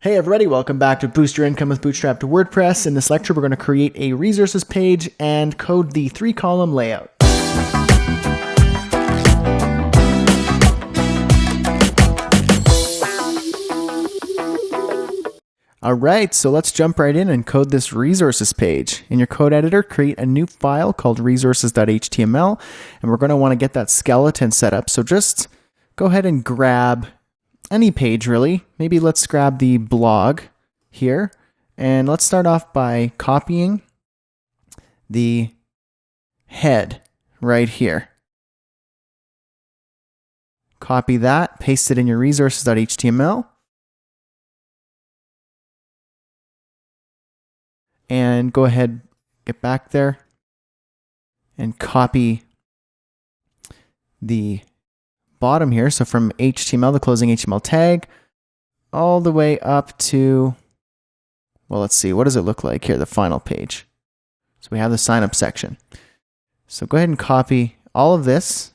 Hey everybody, welcome back to Boost Your Income with Bootstrap to WordPress. In this lecture, we're going to create a resources page and code the 3-column layout. All right, so let's jump right in and code this resources page. In your code editor, create a new file called resources.html, and we're going to want to get that skeleton set up. So just go ahead and grab any page really. Maybe let's grab the blog here, and let's start off by copying the head right here. Copy that, paste it in your resources.html, and go ahead, get back there, and copy the bottom here. So from HTML, the closing HTML tag, all the way up to, well, let's see, what does it look like here, the final page. So we have the sign up section. So go ahead and copy all of this,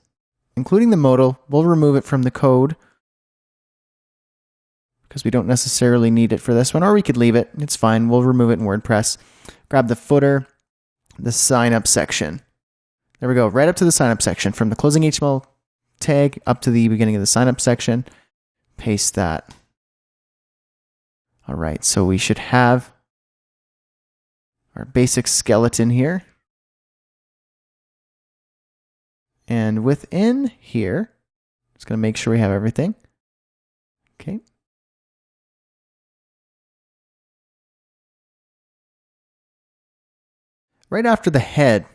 including the modal. We'll remove it from the code because we don't necessarily need it for this one, or we could leave it. It's fine. We'll remove it in WordPress. Grab the footer, the sign up section. There we go, right up to the sign up section from the closing HTML tag up to the beginning of the sign up section. Paste that. All right, so we should have our basic skeleton here. And within here, just going to make sure we have everything. Okay. Right after the head,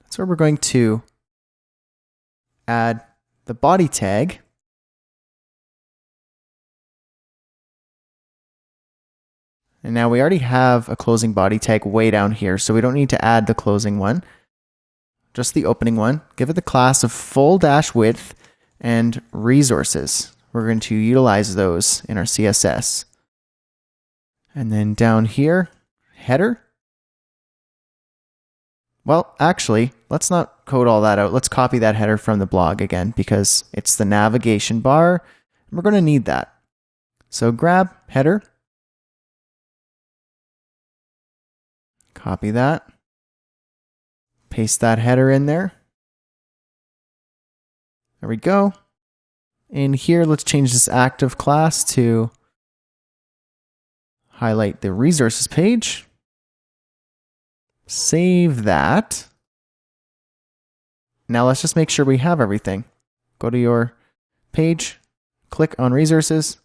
that's where we're going to add the body tag. And now we already have a closing body tag way down here, so we don't need to add the closing one, just the opening one. Give it the class of full-width and resources. We're going to utilize those in our CSS. And then down here, header. Well, actually, let's not code all that out. Let's copy that header from the blog again because it's the navigation bar. And we're going to need that. So grab header. Copy that. Paste that header in there. There we go. In here, let's change this active class to highlight the resources page. Save that. Now let's just make sure we have everything. Go to your page, click on resources.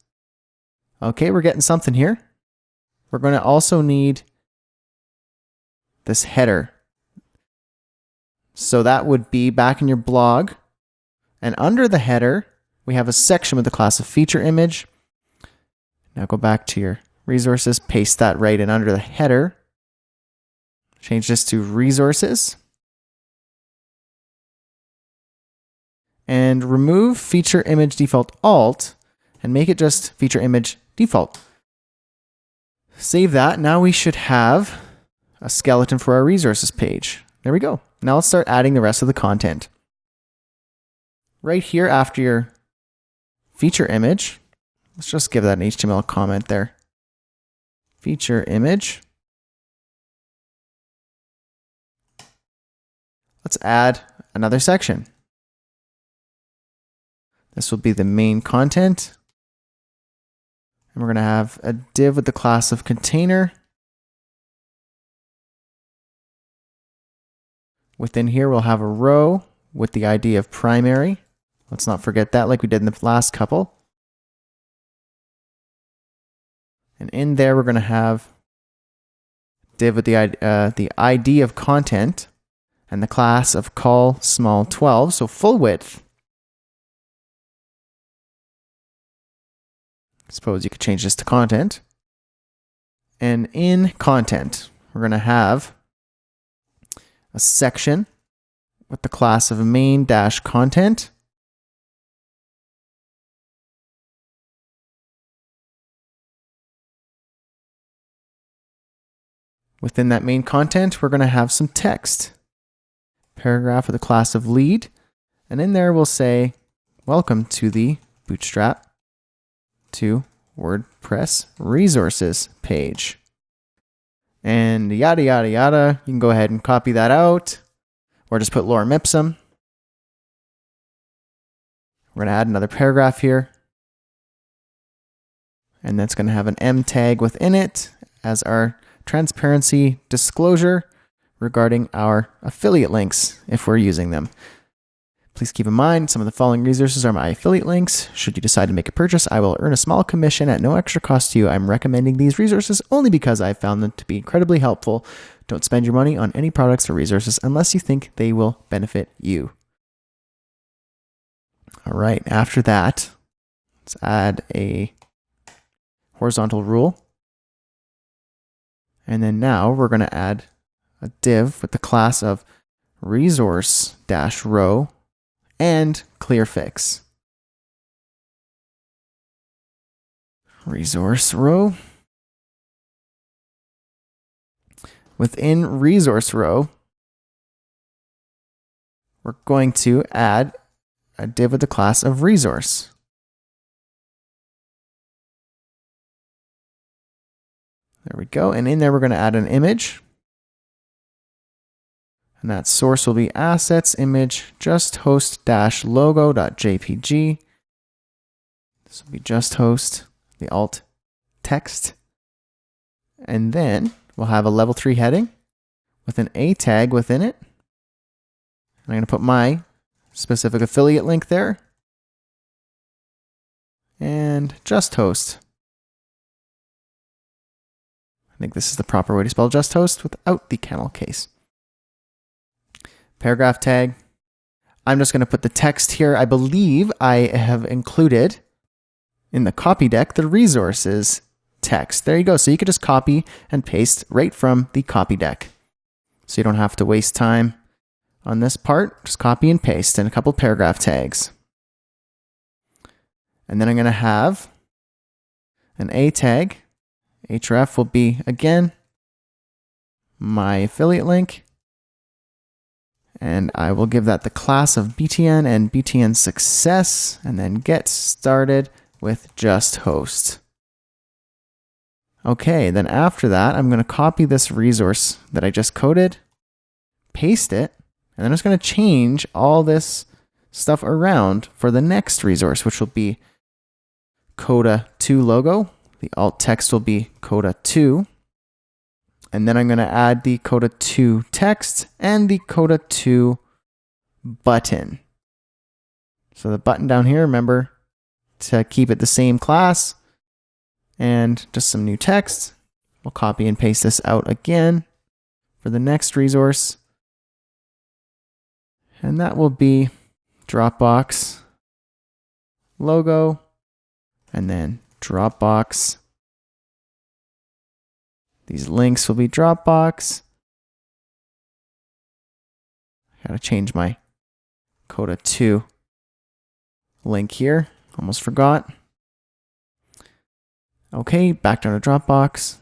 Okay, we're getting something here. We're going to also need this header. So that would be back in your blog. And under the header, we have a section with the class of feature image. Now go back to your resources, paste that right in under the header. Change this to resources. And remove feature image default alt and make it just feature image default. Save that. Now we should have a skeleton for our resources page. There we go. Now let's start adding the rest of the content. Right here after your feature image, let's just give that an HTML comment there. Feature image. Let's add another section. This will be the main content. And we're going to have a div with the class of container. Within here, we'll have a row with the ID of primary. Let's not forget that like we did in the last couple. And in there, we're going to have div with the ID of content and the class of call small 12, so full width. Suppose you could change this to content. And in content, we're going to have a section with the class of main-content. Within that main content, we're going to have some text. Paragraph with a class of lead. And in there, we'll say, welcome to the Bootstrap to WordPress resources page. And yada, yada, yada. You can go ahead and copy that out or just put lorem ipsum. We're going to add another paragraph here. And that's going to have an M tag within it as our transparency disclosure regarding our affiliate links if we're using them. Please keep in mind, some of the following resources are my affiliate links. Should you decide to make a purchase, I will earn a small commission at no extra cost to you. I'm recommending these resources only because I've found them to be incredibly helpful. Don't spend your money on any products or resources unless you think they will benefit you. All right, after that, let's add a horizontal rule. And then now we're going to add a div with the class of resource-row and clearfix. Resource row. Within resource row, we're going to add a div with the class of resource. There we go. And in there, we're going to add an image. And that source will be assets image just host-logo.jpg. This will be just host, the alt text. And then we'll have a level 3 heading with an A tag within it. I'm going to put my specific affiliate link there. And just host. I think this is the proper way to spell just host without the camel case. Paragraph tag. I'm just going to put the text here. I believe I have included in the copy deck the resources text. There you go. So you could just copy and paste right from the copy deck. So you don't have to waste time on this part. Just copy and paste and a couple paragraph tags. And then I'm going to have an A tag. href will be, again, my affiliate link. And I will give that the class of BTN and BTN success, and then get started with just host. Okay, then after that, I'm going to copy this resource that I just coded, paste it, and then I'm just going to change all this stuff around for the next resource, which will be Coda 2 logo. The alt text will be Coda 2. And then I'm going to add the Coda 2 text and the Coda 2 button. So the button down here, remember to keep it the same class and just some new text. We'll copy and paste this out again for the next resource. And that will be Dropbox logo and then Dropbox. These links will be Dropbox. I gotta change my Coda 2 link here. Almost forgot. Okay, back down to Dropbox.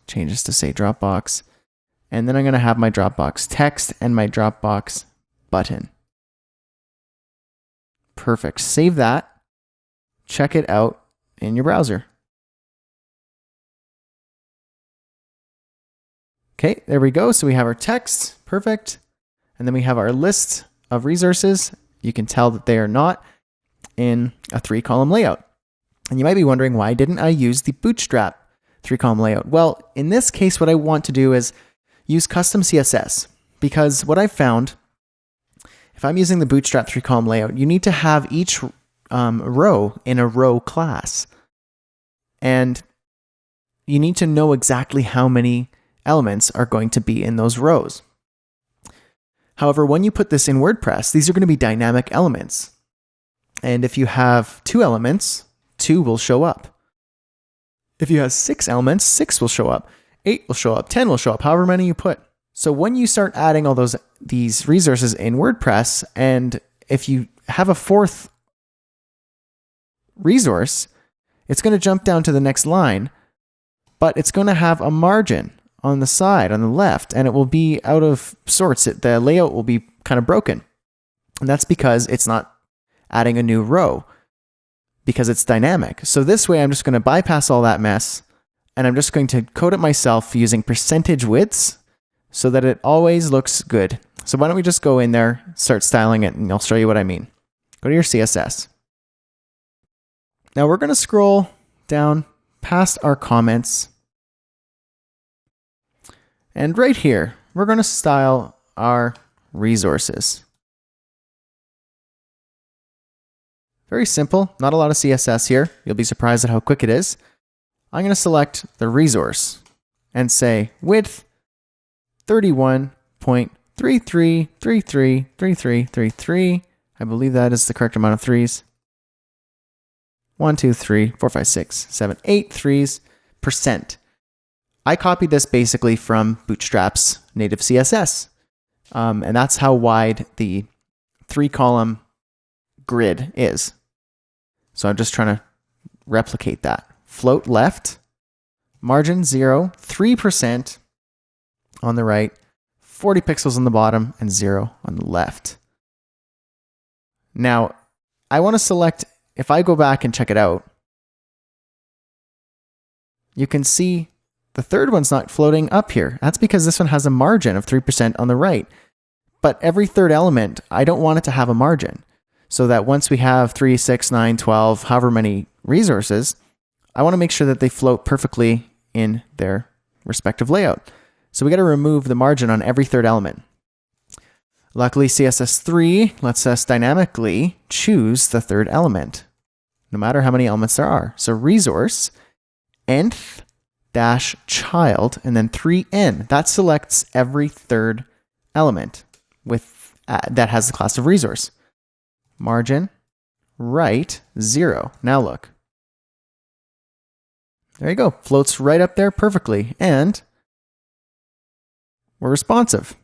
Change this to say Dropbox. And then I'm gonna have my Dropbox text and my Dropbox button. Perfect. Save that. Check it out in your browser. Okay, there we go. So we have our text, perfect. And then we have our list of resources. You can tell that they are not in a 3-column layout. And you might be wondering, why didn't I use the Bootstrap 3-column layout? Well, in this case, what I want to do is use custom CSS, because what I've found, if I'm using the Bootstrap 3-column layout, you need to have each row in a row class. And you need to know exactly how many elements are going to be in those rows. However, when you put this in WordPress, these are going to be dynamic elements. And if you have 2 elements, 2 will show up. If you have 6 elements, 6 will show up. 8 will show up. 10 will show up, however many you put. So when you start adding all these resources in WordPress, and if you have a 4th resource, it's going to jump down to the next line, but it's going to have a margin on the side, on the left, and it will be out of sorts. The layout will be kind of broken. And that's because it's not adding a new row. because it's dynamic. So this way I'm just going to bypass all that mess, and I'm just going to code it myself using percentage widths so that it always looks good. So why don't we just go in there, start styling it, and I'll show you what I mean. Go to your CSS. Now we're going to scroll down past our comments. And right here, we're going to style our resources. Very simple, not a lot of CSS here. You'll be surprised at how quick it is. I'm going to select the resource and say width 31.33333333. I believe that is the correct amount of threes. 1, 2, 3, 4, 5, 6, 7, 8 threes %. I copied this basically from Bootstrap's native CSS. And that's how wide the 3-column grid is. So I'm just trying to replicate that. Float left, margin 0, 3% on the right, 40 pixels on the bottom, and 0 on the left. Now, I want to select, if I go back and check it out, you can see the third one's not floating up here. That's because this one has a margin of 3% on the right. But every third element, I don't want it to have a margin. So that once we have 3, 6, 9, 12, however many resources, I want to make sure that they float perfectly in their respective layout. So we got to remove the margin on every third element. Luckily, CSS3 lets us dynamically choose the third element, no matter how many elements there are. So resource, nth dash child, and then 3n. That selects every third element with that has the class of resource. Margin, right, 0. Now look. There you go. Floats right up there perfectly. And we're responsive.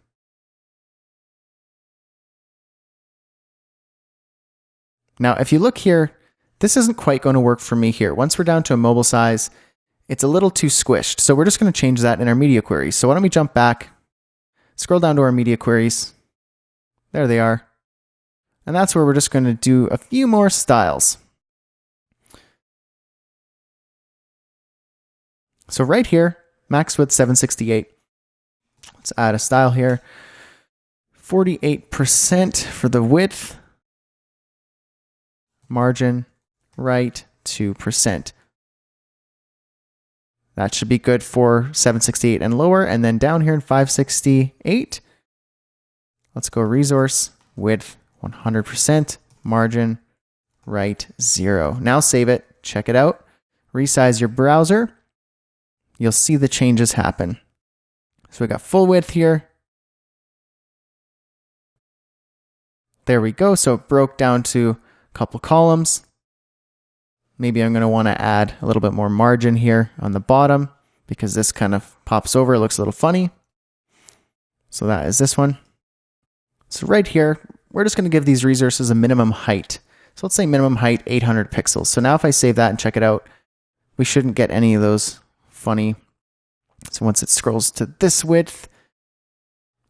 Now, if you look here, this isn't quite going to work for me here. Once we're down to a mobile size, it's a little too squished. So we're just going to change that in our media queries. So why don't we jump back, scroll down to our media queries. There they are. And that's where we're just going to do a few more styles. So right here, max width 768. Let's add a style here. 48% for the width. Margin, right, 2%. That should be good for 768 and lower. And then down here in 568, let's go resource, width, 100%, margin, right, 0. Now save it, check it out, resize your browser. You'll see the changes happen. So we got full width here. There we go. So it broke down to a couple columns. Maybe I'm going to want to add a little bit more margin here on the bottom because this kind of pops over. It looks a little funny. So that is this one. So right here, we're just going to give these resources a minimum height. So let's say minimum height 800 pixels. So now if I save that and check it out, we shouldn't get any of those funny. So once it scrolls to this width,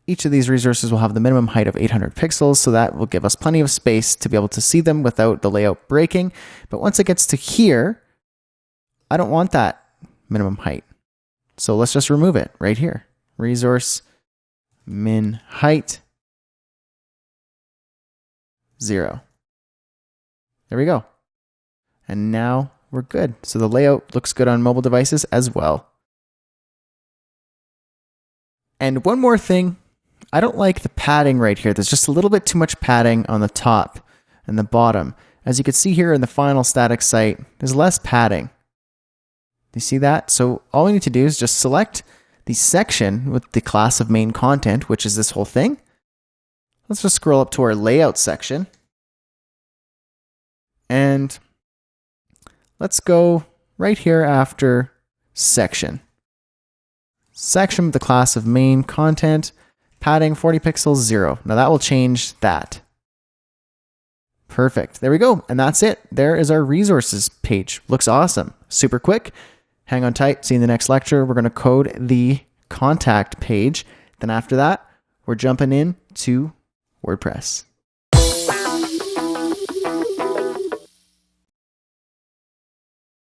each of these resources will have the minimum height of 800 pixels. So that will give us plenty of space to be able to see them without the layout breaking. But once it gets to here, I don't want that minimum height. So let's just remove it right here. Resource, min height, 0. There we go. And now we're good. So the layout looks good on mobile devices as well. And one more thing, I don't like the padding right here. There's just a little bit too much padding on the top and the bottom. As you can see here in the final static site, there's less padding. Do you see that? So all we need to do is just select the section with the class of main content, which is this whole thing. Let's just scroll up to our layout section. And let's go right here after section. Section with the class of main content, padding 40 pixels, 0. Now that will change that. Perfect. There we go. And that's it. There is our resources page. Looks awesome. Super quick. Hang on tight. See you in the next lecture. We're going to code the contact page. Then after that, we're jumping in to WordPress.